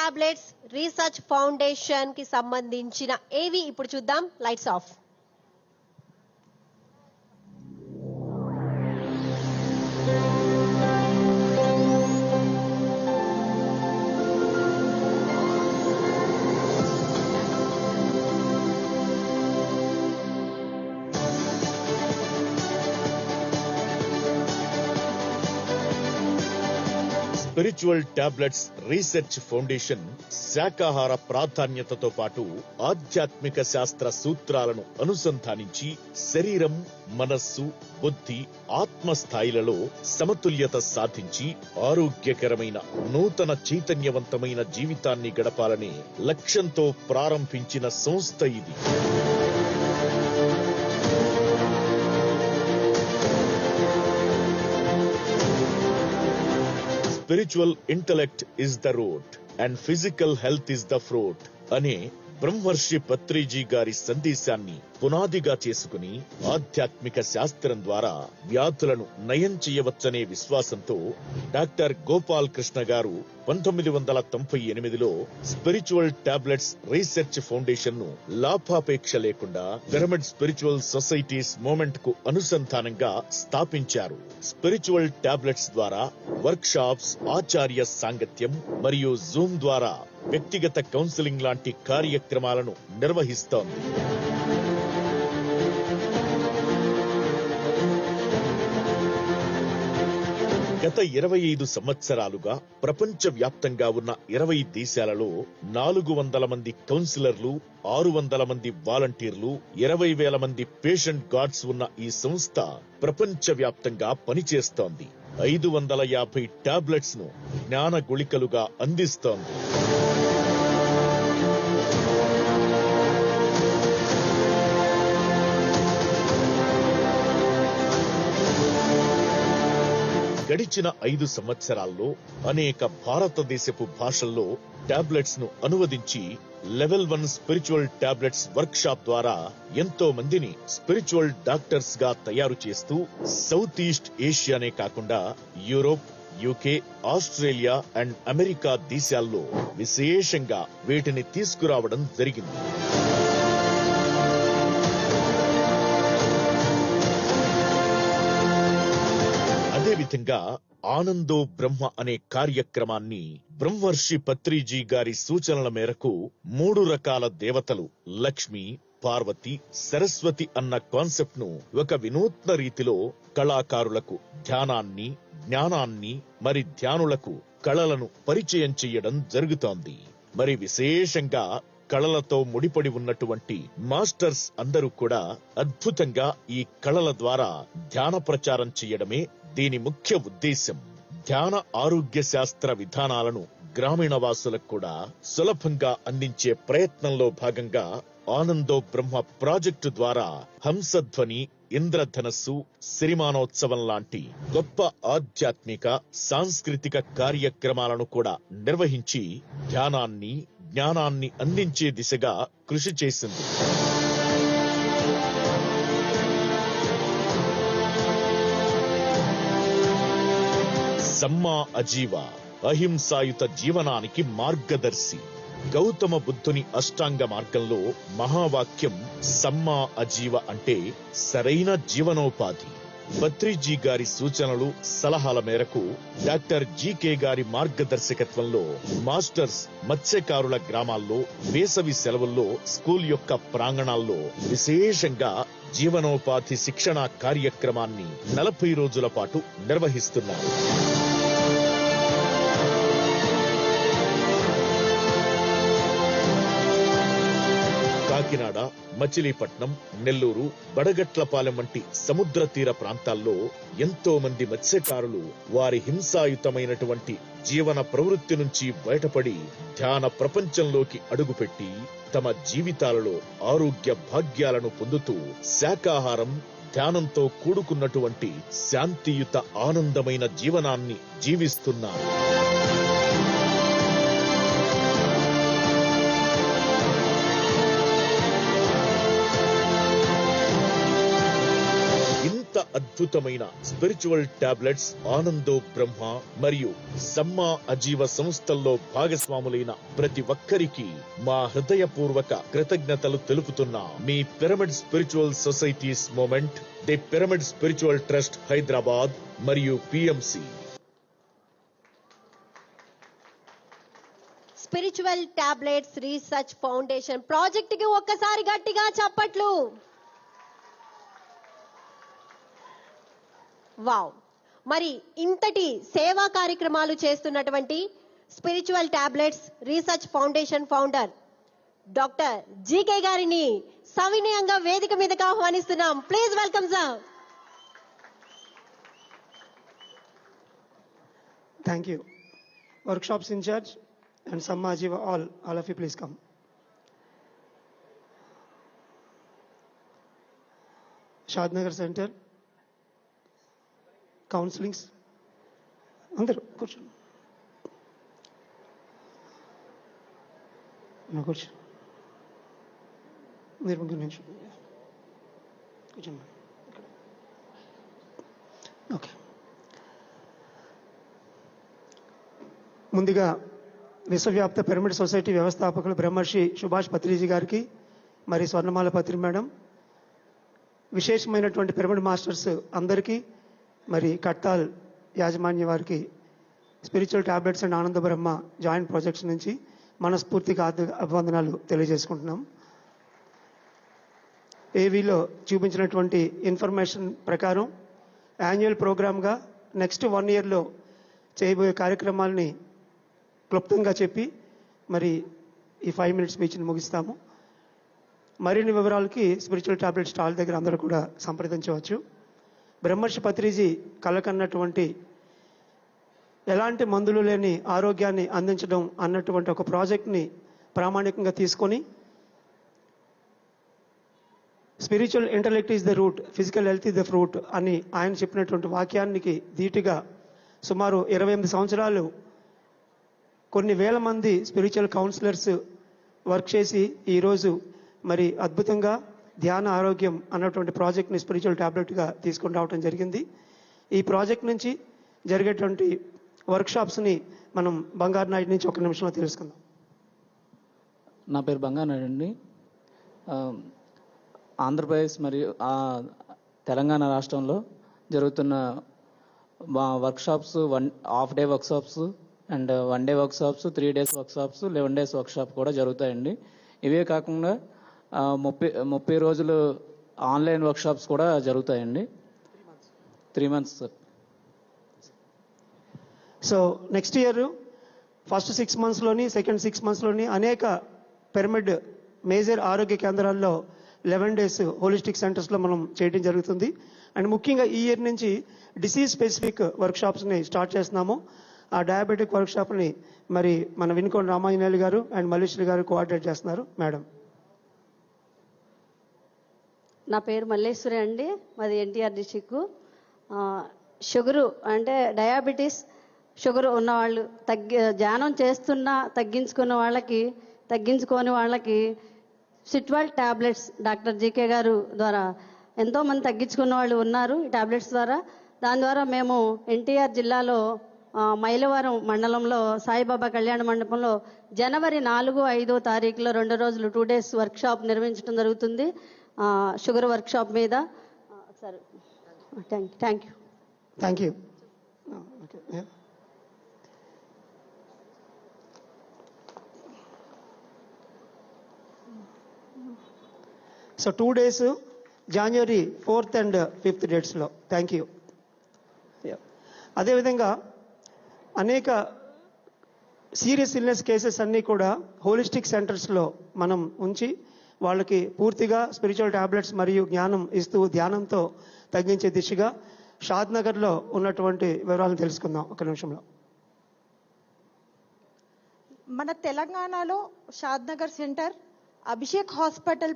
Tablets research foundation కి సంబంధించిన ఏవి ఇప్పుడు చూద్దాం. Lights off. Spiritual tablets research foundation శాకాహార ప్రాధాన్యతతో పాటు ఆధ్యాత్మిక శాస్త్ర సూత్రాలను అనుసంధానించి శరీరం, మనస్సు, బుద్ధి, ఆత్మస్థాయిలలో సమతుల్యత సాధించి ఆరోగ్యకరమైన నూతన చైతన్యవంతమైన జీవితాన్ని గడపాలనే లక్ష్యంతో ప్రారంభించిన సంస్థ ఇది. Spiritual intellect is the road and physical health is the fruit అనే బ్రహ్మర్షి పత్రిజీ గారి సందేశాన్ని పునాదిగా చేసుకుని ఆధ్యాత్మిక శాస్త్రం ద్వారా వ్యాధులను నయం చేయవచ్చనే విశ్వాసంతో డాక్టర్ గోపాల్ కృష్ణ గారు 1998లో స్పిరిచువల్ టాబ్లెట్స్ రీసెర్చ్ ఫౌండేషన్ ను లాభాపేక్ష లేకుండా పిరమిడ్ స్పిరిచువల్ సొసైటీస్ మూవ్మెంట్ కు అనుసంధానంగా స్థాపించారు. స్పిరిచువల్ టాబ్లెట్స్ ద్వారా వర్క్ షాప్స్, ఆచార్య సాంగత్యం మరియు జూమ్ ద్వారా వ్యక్తిగత కౌన్సిలింగ్ లాంటి కార్యక్రమాలను నిర్వహిస్తోంది. గత 25 సంవత్సరాలుగా ప్రపంచ వ్యాప్తంగా ఉన్న 20 దేశాలలో 400 మంది కౌన్సిలర్లు, 600 మంది వాలంటీర్లు, 20,000 మంది పేషెంట్ గార్డ్స్ ఉన్న ఈ సంస్థ ప్రపంచ వ్యాప్తంగా పనిచేస్తోంది. 550 టాబ్లెట్స్ ను జ్ఞాన గుళికలుగా అందిస్తోంది. గడిచిన 5 సంవత్సరాల్లో అనేక భారతదేశపు భాషల్లో టాబ్లెట్స్ ను అనువదించి level 1 spiritual tablets workshop ద్వారా ఎంతో మందిని స్పిరిచువల్ డాక్టర్స్ గా తయారు చేస్తూ సౌత్ ఈస్ట్ ఏషియానే కాకుండా Europe, UK, Australia and America దేశాల్లో విశేషంగా వీటిని తీసుకురావడం జరిగింది. అదేవిధంగా ఆనందో బ్రహ్మ అనే కార్యక్రమాన్ని బ్రహ్మర్షి పత్రిజీ గారి సూచనల మేరకు 3 రకాల దేవతలు లక్ష్మి, పార్వతి, సరస్వతి అన్న కాన్సెప్ట్ ను ఒక వినూత్న రీతిలో కళాకారులకు ధ్యానాన్ని, జ్ఞానాన్ని, మరి ధ్యానులకు కళలను పరిచయం చెయ్యడం జరుగుతోంది. మరి విశేషంగా కళలతో ముడిపడి ఉన్నటువంటి మాస్టర్స్ అందరూ కూడా అద్భుతంగా ఈ కళల ద్వారా ధ్యాన ప్రచారం చేయడమే దీని ముఖ్య ఉద్దేశం. ధ్యాన ఆరోగ్య శాస్త్ర విధానాలను గ్రామీణ వాసులకు కూడా సులభంగా అందించే ప్రయత్నంలో భాగంగా ఆనందో బ్రహ్మ ప్రాజెక్టు ద్వారా హంసధ్వని, ఇంద్రధనస్సు, సిరిమానోత్సవం లాంటి గొప్ప ఆధ్యాత్మిక, సాంస్కృతిక కార్యక్రమాలను కూడా నిర్వహించి ధ్యానాన్ని, జ్ఞానాన్ని అందించే దిశగా కృషి చేసింది. సమ్మా అజీవ, అహింసాయుత జీవనానికి మార్గదర్శి. గౌతమ బుద్ధుని అష్టాంగ మార్గంలో మహావాక్యం సమ్మా అజీవ అంటే సరైన జీవనోపాధి. పత్రిజీ గారి సూచనలు, సలహాల మేరకు డాక్టర్ జీకే గారి మార్గదర్శకత్వంలో మాస్టర్స్ మత్స్యకారుల గ్రామాల్లో వేసవి సెలవుల్లో స్కూల్ యొక్క ప్రాంగణాల్లో విశేషంగా జీవనోపాధి శిక్షణ కార్యక్రమాన్ని 40 రోజుల పాటు నిర్వహిస్తున్నారు. కాకినాడ, మచిలీపట్నం, నెల్లూరు, బడగట్లపాలెం వంటి సముద్ర తీర ప్రాంతాల్లో ఎంతో మంది మత్స్యకారులు వారి హింసాయుతమైనటువంటి జీవన ప్రవృత్తి నుంచి బయటపడి ధ్యాన ప్రపంచంలోకి అడుగుపెట్టి తమ జీవితాలలో ఆరోగ్య భాగ్యాలను పొందుతూ శాకాహారం, ధ్యానంతో కూడుకున్నటువంటి శాంతియుత ఆనందమైన జీవనాన్ని జీవిస్తున్నారు. మరింత అద్భుతమైన స్పిరిచువల్ టాబ్లెట్స్ ఆనందో బ్రహ్మ మరియు సమ్మా అజీవ సంస్థల్లో భాగస్వాములైన ప్రతి ఒక్కరికి మా హృదయపూర్వక కృతజ్ఞతలు తెలుపుతున్నా మీ pyramid spiritual societies movement, the pyramid spiritual trust Hyderabad మరియు PMC. Spiritual tablets research foundation project కి ఒక్కసారి గట్టిగా చప్పట్లు. వావ్! మరి ఇంతటి సేవా కార్యక్రమాలు చేస్తున్నటువంటి spiritual tablets research foundation founder doctor GK గారిని సవినయంగా వేదిక మీదకి ఆహ్వానిస్తున్నాం. Please welcome sir. Thank you. Workshops in charge and Samma Ajiva, all of you please come. Shadnagar Center, counselings. Andaru kurchu. Na kurchu. Meer mungu ninchu. Kurchu. Okay. ముందుగా విశ్వవ్యాప్త pyramid society వ్యవస్థాపకులు బ్రహ్మర్షి సుభాష్ పత్రిజీ గారికి, మరి స్వర్ణమాల పత్రి మేడం, విశేషమైనటువంటి pyramid masters అందరికీ, మరి కట్టాల్ యాజమాన్య వారికి స్పిరిచువల్ టాబ్లెట్స్ అండ్ ఆనంద బ్రహ్మ జాయింట్ ప్రాజెక్ట్స్ నుంచి మనస్ఫూర్తిగా అభివందనాలు తెలియజేసుకుంటున్నాం. ఏవీలో చూపించినటువంటి ఇన్ఫర్మేషన్ ప్రకారం యాన్యువల్ ప్రోగ్రామ్గా నెక్స్ట్ 1 yearలో చేయబోయే కార్యక్రమాలని క్లుప్తంగా చెప్పి మరి ఈ 5 minutes స్పీచ్ని ముగిస్తాము. మరిన్ని వివరాలకి స్పిరిచువల్ టాబ్లెట్ స్టాల్ దగ్గర అందరూ కూడా సంప్రదించవచ్చు. బ్రహ్మర్షి పత్రిజీ కలకన్నటువంటి ఎలాంటి మందులు లేని ఆరోగ్యాన్ని అందించడం అన్నటువంటి ఒక ప్రాజెక్ట్ని ప్రామాణికంగా తీసుకొని spiritual intellect is the route, physical health is the fruit అని ఆయన చెప్పినటువంటి వాక్యానికి ధీటుగా సుమారు 28 సంవత్సరాలు కొన్ని వేల మంది స్పిరిచువల్ కౌన్సిలర్స్ వర్క్ చేసి ఈరోజు మరి అద్భుతంగా ధ్యాన ఆరోగ్యం అన్నటువంటి ప్రాజెక్ట్ని స్పిరిచువల్ టాబ్లెట్గా తీసుకొని రావడం జరిగింది. ఈ ప్రాజెక్ట్ నుంచి జరిగేటువంటి వర్క్షాప్స్ని మనం బంగారు నాయుడు నుంచి 1 నిమిషంలో తెలుసుకుందాం. నా పేరు బంగారు నాయుడు అండి. ఆంధ్రప్రదేశ్ మరియు తెలంగాణ రాష్ట్రంలో జరుగుతున్న workshops, half day workshops and 1 day workshops, 3 days workshops, 11 days workshop కూడా జరుగుతాయండి. ఇవే కాకుండా 30 రోజులు ఆన్లైన్ వర్క్షాప్స్ కూడా జరుగుతాయండి. 3 months sir. So next year first 6 monthsలోని సెకండ్ 6 monthsలోని అనేక పిరమిడ్ మేజర్ ఆరోగ్య కేంద్రాల్లో 11 days హోలిస్టిక్ సెంటర్స్లో మనం చేయడం జరుగుతుంది. అండ్ ముఖ్యంగా ఈ ఇయర్ నుంచి డిసీజ్ స్పెసిఫిక్ వర్క్షాప్స్ని స్టార్ట్ చేస్తున్నాము. ఆ డయాబెటిక్ వర్క్షాప్ని మరి మన వినుకొండ రామాంజనేయులు గారు అండ్ మల్లేశ్వరి గారు కోఆర్డినేట్ చేస్తున్నారు. మేడం. నా పేరు మల్లేశ్వరి అండి, మాది ఎన్టీఆర్ డిస్టిక్. షుగరు అంటే డయాబెటీస్, షుగర్ ఉన్నవాళ్ళు ధ్యానం చేస్తున్నా తగ్గించుకోని వాళ్ళకి సిట్వాల్ టాబ్లెట్స్ డాక్టర్ జీకే గారు ద్వారా ఎంతోమంది తగ్గించుకున్న వాళ్ళు ఉన్నారు ఈ టాబ్లెట్స్ ద్వారా. దాని ద్వారా మేము ఎన్టీఆర్ జిల్లాలో మైలవరం మండలంలో సాయిబాబా కళ్యాణ మండపంలో జనవరి 4, 5 తారీఖులో 2 రోజులు 2 days వర్క్షాప్ నిర్వహించడం జరుగుతుంది. షుగర్ వర్క్షాప్ మీద. సరే, thank you. So 2 days January 4th and 5th డేట్స్లో. Thank you. అదేవిధంగా అనేక సీరియస్ ఇల్నెస్ కేసెస్ అన్నీ కూడా హోలిస్టిక్ సెంటర్స్లో మనం ఉంచి వాళ్ళకి పూర్తిగా స్పిరిచువల్ టాబ్లెట్స్ మరియు జ్ఞానం ఇస్తూ ధ్యానంతో తగ్గించే దిశగా షాద్నగర్లో ఉన్నటువంటి వివరాలను తెలుసుకుందాం 1 నిమిషంలో. మన తెలంగాణలో షాద్నగర్ సెంటర్ అభిషేక్ హాస్పిటల్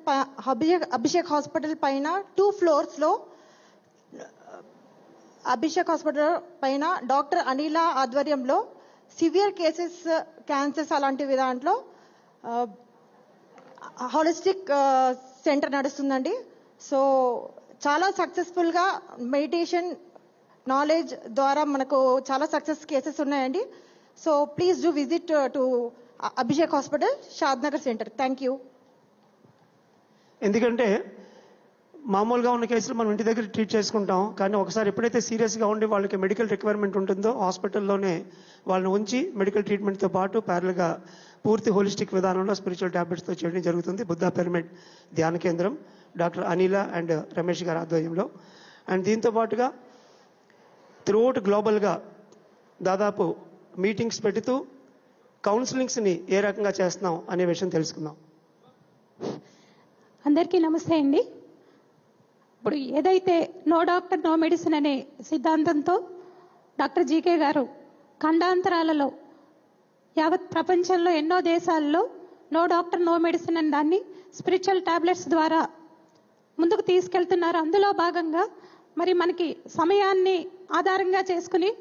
పైన 2 floors అభిషేక్ హాస్పిటల్ పైన డాక్టర్ అనిల ఆధ్వర్యంలో సివియర్ కేసెస్, క్యాన్సర్స్ అలాంటివి దాంట్లో హోలిస్టిక్ సెంటర్ నడుస్తుందండి. సో చాలా సక్సెస్ఫుల్గా మెడిటేషన్ నాలెడ్జ్ ద్వారా మనకు చాలా సక్సెస్ కేసెస్ ఉన్నాయండి. So please do visit to Abhishek hospital, Shadnagar centre. Thank you. ఎందుకంటే మామూలుగా ఉన్న కేసులు మనం ఇంటి దగ్గర ట్రీట్ చేసుకుంటాం, కానీ ఒకసారి ఎప్పుడైతే సీరియస్గా ఉండి వాళ్ళకి మెడికల్ రిక్వైర్మెంట్ ఉంటుందో హాస్పిటల్లోనే వాళ్ళని ఉంచి మెడికల్ ట్రీట్మెంట్తో పాటు ప్యారల్గా పూర్తి హోలిస్టిక్ విధానంలో స్పిరిచువల్ ట్యాబ్లెట్స్తో చేయడం జరుగుతుంది. బుద్ధా పిరమిడ్ ధ్యాన కేంద్రం డాక్టర్ అనిల అండ్ రమేష్ గారి ఆధ్వర్యంలో. అండ్ దీంతో పాటుగా త్రూఅవుట్ గ్లోబల్గా దాదాపు మీటింగ్స్ పెడుతూ కౌన్సిలింగ్స్ని ఏ రకంగా చేస్తున్నాం అనే విషయం తెలుసుకుందాం. అందరికీ నమస్తే అండి. ఇప్పుడు ఏదైతే నో డాక్టర్ నో మెడిసిన్ అనే సిద్ధాంతంతో డాక్టర్ జీకే గారు ఖండాంతరాలలో యావత్ ప్రపంచంలో ఎన్నో దేశాల్లో నో డాక్టర్ నో మెడిసిన్ అనే దాన్ని స్పిరిచువల్ టాబ్లెట్స్ ద్వారా ముందుకు తీసుకెళ్తున్నారు. అందులో భాగంగా మరి మనకి సమయాన్ని ఆధారంగా చేసుకుని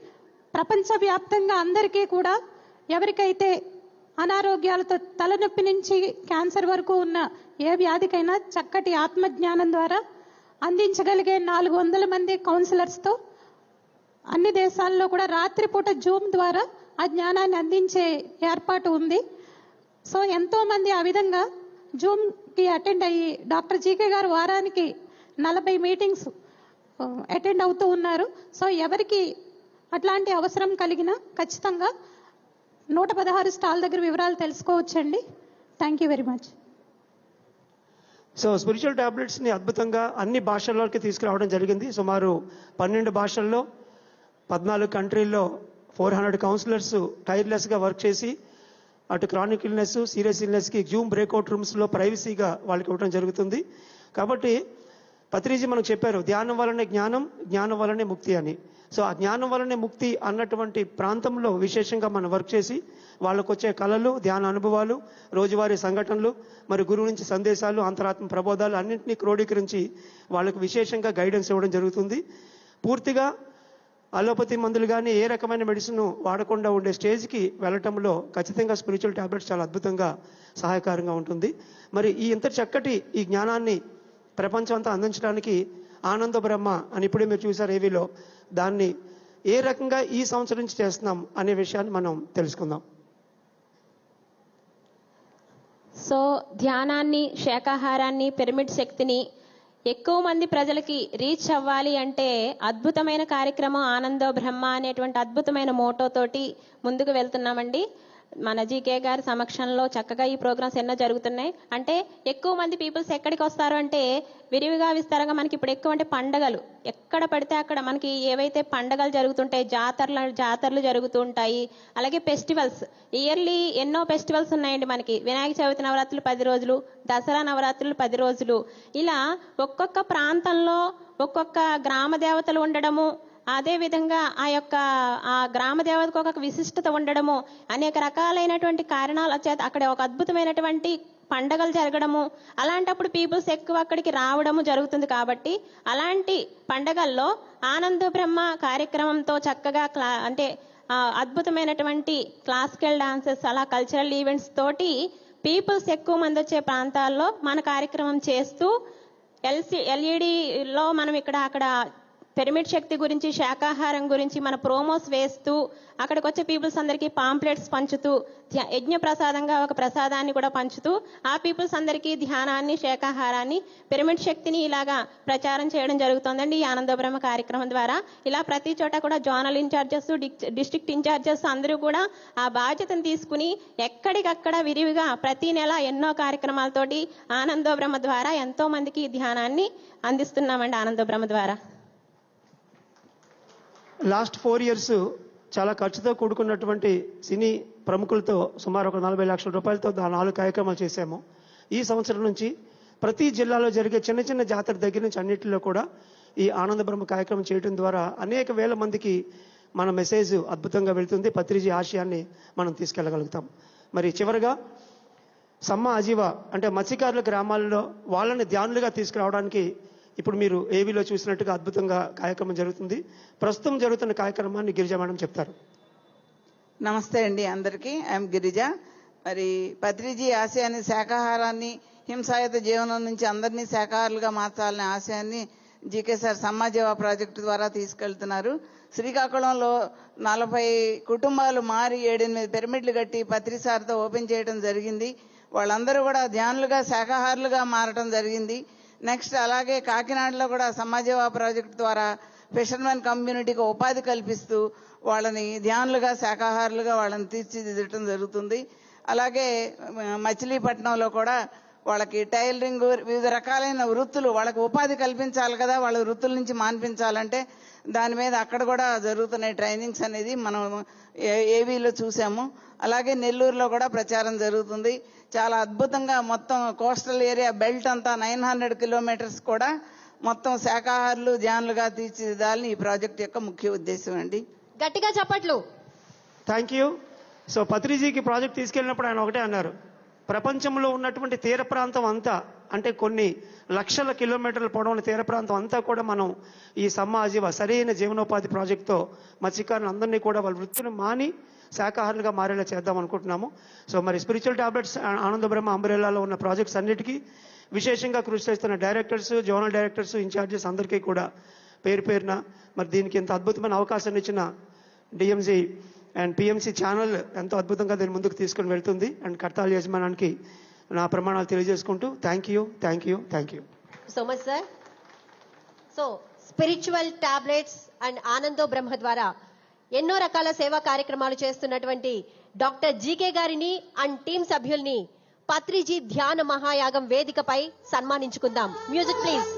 ప్రపంచవ్యాప్తంగా అందరికీ కూడా ఎవరికైతే అనారోగ్యాలతో తలనొప్పి నుంచి క్యాన్సర్ వరకు ఉన్న ఏ వ్యాధికైనా చక్కటి ఆత్మజ్ఞానం ద్వారా అందించగలిగే 400 మంది కౌన్సిలర్స్తో అన్ని దేశాల్లో కూడా రాత్రిపూట జూమ్ ద్వారా ఆ జ్ఞానాన్ని అందించే ఏర్పాటు ఉంది. సో ఎంతో మంది ఆ విధంగా జూమ్కి అటెండ్ అయ్యి డాక్టర్ జీకే గారు వారానికి 40 మీటింగ్స్ అటెండ్ అవుతూ ఉన్నారు. సో ఎవరికి అట్లాంటి అవసరం కలిగినా ఖచ్చితంగా 116 స్టాల్ దగ్గర వివరాలు తెలుసుకోవచ్చండి. Thank you very much. So spiritual ట్యాబ్లెట్స్ని అద్భుతంగా అన్ని భాషల్లోకి తీసుకురావడం జరిగింది. సుమారు 12 భాషల్లో 14 కంట్రీల్లో 400 కౌన్సిలర్స్ టైర్లెస్గా వర్క్ చేసి అటు క్రానిక్ ఇల్నెస్, సీరియస్ ఇల్నెస్కి జూమ్ బ్రేక్అవుట్ రూమ్స్లో ప్రైవసీగా వాళ్ళకి ఇవ్వడం జరుగుతుంది. కాబట్టి పత్రిజీ మనకు చెప్పారు, ధ్యానం వలనే జ్ఞానం, జ్ఞానం వలనే ముక్తి అని. సో ఆ జ్ఞానం వలనే ముక్తి అన్నటువంటి ప్రాంతంలో విశేషంగా మనం వర్క్ చేసి వాళ్ళకు వచ్చే కళలు, ధ్యాన అనుభవాలు, రోజువారీ సంఘటనలు, మరి గురువు నుంచి సందేశాలు, అంతరాత్మ ప్రబోధాలు అన్నింటినీ క్రోడీకరించి వాళ్ళకు విశేషంగా గైడెన్స్ ఇవ్వడం జరుగుతుంది. పూర్తిగా అలోపతి మందులు కానీ ఏ రకమైన మెడిసిన్ వాడకుండా ఉండే స్టేజ్కి వెళ్ళటంలో ఖచ్చితంగా స్పిరిచువల్ ట్యాబ్లెట్స్ చాలా అద్భుతంగా సహాయకారంగా ఉంటుంది. మరి ఈ ఇంత చక్కటి ఈ జ్ఞానాన్ని ప్రపంచం అంతా అందించడానికి ఆనంద బ్రహ్మ అని ఇప్పుడే మీరు చూసారు ఏవీలో, దాన్ని ఏ రకంగా ఈ సంవత్సరం నుంచి చేస్తున్నాం అనే విషయాన్ని మనం తెలుసుకుందాం. సో ధ్యానాన్ని, శాకాహారాన్ని, పిరమిడ్ శక్తిని ఎక్కువ మంది ప్రజలకి రీచ్ అవ్వాలి అంటే అద్భుతమైన కార్యక్రమం ఆనందో బ్రహ్మ అనేటువంటి అద్భుతమైన మోటో తోటి ముందుకు వెళ్తున్నామండి. మన జీకే గారి సమక్షంలో చక్కగా ఈ ప్రోగ్రామ్స్ ఎన్నో జరుగుతున్నాయి. అంటే ఎక్కువ మంది పీపుల్స్ ఎక్కడికి వస్తారు అంటే విరివిగా విస్తారంగా మనకి ఇప్పుడు ఎక్కువ అంటే పండగలు ఎక్కడ పడితే అక్కడ మనకి ఏవైతే పండగలు జరుగుతుంటాయి, జాతరలు జరుగుతూ ఉంటాయి. అలాగే ఫెస్టివల్స్, ఇయర్లీ ఎన్నో ఫెస్టివల్స్ ఉన్నాయండి మనకి. వినాయక చవితి నవరాత్రులు 10 రోజులు, దసరా నవరాత్రులు 10 రోజులు, ఇలా ఒక్కొక్క ప్రాంతంలో ఒక్కొక్క గ్రామ దేవతలు ఉండడము, అదే విధంగా ఆ గ్రామ దేవతకు ఒక విశిష్టత ఉండడము, అనేక రకాలైనటువంటి కారణాల చేత అక్కడ ఒక అద్భుతమైనటువంటి పండగలు జరగడము, అలాంటప్పుడు పీపుల్స్ ఎక్కువ అక్కడికి రావడము జరుగుతుంది. కాబట్టి అలాంటి పండగల్లో ఆనంద బ్రహ్మ కార్యక్రమంతో చక్కగా అంటే అద్భుతమైనటువంటి క్లాసికల్ డాన్సెస్, అలా కల్చరల్ ఈవెంట్స్ తోటి పీపుల్స్ ఎక్కువ మంది వచ్చే ప్రాంతాల్లో మన కార్యక్రమం చేస్తూ ఎల్ఈడిలో మనం అక్కడ పిరమిడ్ శక్తి గురించి, శాకాహారం గురించి మన ప్రోమోస్ వేస్తూ అక్కడికి వచ్చే పీపుల్స్ అందరికీ పాంప్లెట్స్ పంచుతూ, యజ్ఞ ప్రసాదంగా ఒక ప్రసాదాన్ని కూడా పంచుతూ ఆ పీపుల్స్ అందరికీ ధ్యానాన్ని, శాకాహారాన్ని, పిరమిడ్ శక్తిని ఇలాగా ప్రచారం చేయడం జరుగుతుందండి ఈ ఆనంద బ్రహ్మ కార్యక్రమం ద్వారా. ఇలా ప్రతి చోట కూడా జోనల్ ఇన్ఛార్జెస్, డిస్ట్రిక్ట్ ఇన్ఛార్జెస్ అందరూ కూడా ఆ బాధ్యతను తీసుకుని ఎక్కడికక్కడ విరివిగా ప్రతి నెల ఎన్నో కార్యక్రమాలతోటి ఆనంద బ్రహ్మ ద్వారా ఎంతో మందికి ధ్యానాన్ని అందిస్తున్నామండి ఆనంద బ్రహ్మ ద్వారా. లాస్ట్ 4 years చాలా ఖర్చుతో కూడుకున్నటువంటి సినీ ప్రముఖులతో సుమారు ఒక 40 లక్షల రూపాయలతో 4 కార్యక్రమాలు చేశాము. ఈ సంవత్సరం నుంచి ప్రతి జిల్లాలో జరిగే చిన్న చిన్న జాతర దగ్గర నుంచి అన్నింటిలో కూడా ఈ ఆనంద బ్రహ్మ కార్యక్రమం చేయడం ద్వారా అనేక వేల మందికి మన మెసేజ్ అద్భుతంగా వెళ్తుంది. పత్రిజీ ఆశయాన్ని మనం తీసుకెళ్ళగలుగుతాం. మరి చివరిగా సమ్మ అజీవ అంటే మత్స్యకారుల గ్రామాల్లో వాళ్ళని ధ్యానులుగా తీసుకురావడానికి ఇప్పుడు మీరు ఏవీలో చూసినట్టుగా అద్భుతంగా కార్యక్రమం జరుగుతుంది. ప్రస్తుతం జరుగుతున్న కార్యక్రమాన్ని గిరిజ మేడం చెప్తారు. నమస్తే అండి అందరికీ. ఐఎమ్ గిరిజ. మరి పత్రిజీ ఆశయాన్ని, శాకాహారాన్ని, హింసాయుత జీవనం నుంచి అందరినీ శాకాహారులుగా మార్చాలనే ఆశయాన్ని జీకే సార్ సమాజేవ ప్రాజెక్టు ద్వారా తీసుకెళ్తున్నారు. శ్రీకాకుళంలో 40 కుటుంబాలు మారి 7-8 పిరమిడ్లు కట్టి పత్రి సార్తో ఓపెన్ చేయడం జరిగింది. వాళ్ళందరూ కూడా ధ్యానులుగా శాకాహారులుగా మారటం జరిగింది. నెక్స్ట్ అలాగే కాకినాడలో కూడా సమాజేవ ప్రాజెక్టు ద్వారా ఫిషర్మెన్ కమ్యూనిటీకి ఉపాధి కల్పిస్తూ వాళ్ళని ధ్యానులుగా శాకాహారులుగా వాళ్ళని తీర్చిదిద్దటం జరుగుతుంది. అలాగే మచిలీపట్నంలో కూడా వాళ్ళకి టైలరింగ్, వివిధ రకాలైన వృత్తులు, వాళ్ళకి ఉపాధి కల్పించాలి కదా, వాళ్ళ వృత్తుల నుంచి మాన్పించాలంటే దాని మీద అక్కడ కూడా జరుగుతున్నాయి ట్రైనింగ్స్ అనేది మనం ఏవీలో చూసాము. అలాగే నెల్లూరులో కూడా ప్రచారం జరుగుతుంది. చాలా అద్భుతంగా మొత్తం కోస్టల్ ఏరియా బెల్ట్ అంతా 900 కిలోమీటర్స్ కూడా మొత్తం శాకాహారులు ధ్యానులుగా తీర్చిదిద్దాలని ఈ ప్రాజెక్ట్ యొక్క ముఖ్య ఉద్దేశం అండి. గట్టిగా చప్పట్లు. Thank you. సో పత్రిజీకి ప్రాజెక్ట్ తీసుకెళ్ళినప్పుడు ఆయన ఒకటే అన్నారు, ప్రపంచంలో ఉన్నటువంటి తీర ప్రాంతం అంతా, అంటే కొన్ని లక్షల కిలోమీటర్ల పొడవున తీర ప్రాంతం అంతా కూడా మనం ఈ సమాజీవ సరైన జీవనోపాధి ప్రాజెక్టుతో మత్స్యకారులు అందరినీ కూడా వాళ్ళ వృత్తిని మాని శాకాహారులుగా మారేలా చేద్దాం అనుకుంటున్నాము. సో మరి స్పిరిచువల్ టాబ్లెట్స్ ఆనంద బ్రహ్మ అంబ్రెల్లాలో ఉన్న ప్రాజెక్ట్స్ అన్నిటికీ విశేషంగా కృషి చేస్తున్న డైరెక్టర్స్, జోనల్ డైరెక్టర్స్, ఇన్ఛార్జెస్ అందరికీ కూడా పేరు పేరున మరి దీనికి ఇంత అద్భుతమైన అవకాశాన్ని ఇచ్చిన డిఎంజీ అండ్ పిఎంసి ఛానల్ ఎంతో అద్భుతంగా దీన్ని ముందుకు తీసుకుని వెళ్తుంది. అండ్ కర్తాల యజమానానికి నా ప్రమాణాలు తెలియజేసుకుంటూ thank you. So much sir. So spiritual tablets and Anando Brahma ద్వారా ఎన్నో రకాల సేవా కార్యక్రమాలు చేస్తున్నటువంటి డాక్టర్ జీకే గారిని అండ్ టీం సభ్యుల్ని పత్రిజీ ధ్యాన మహాయాగం వేదికపై సన్మానించుకుందాం. Music please.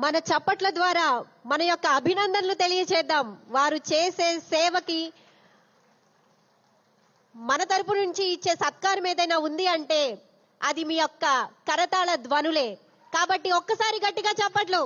మన చప్పట్ల ద్వారా మన యొక్క అభినందనలు తెలియచేద్దాం. వారు చేసే సేవకి మన తరపు నుంచి ఇచ్చే సత్కారం ఏదైనా ఉంది అంటే అది మీ యొక్క కరతాళ ధ్వనులే. కాబట్టి ఒక్కసారి గట్టిగా చప్పట్లు.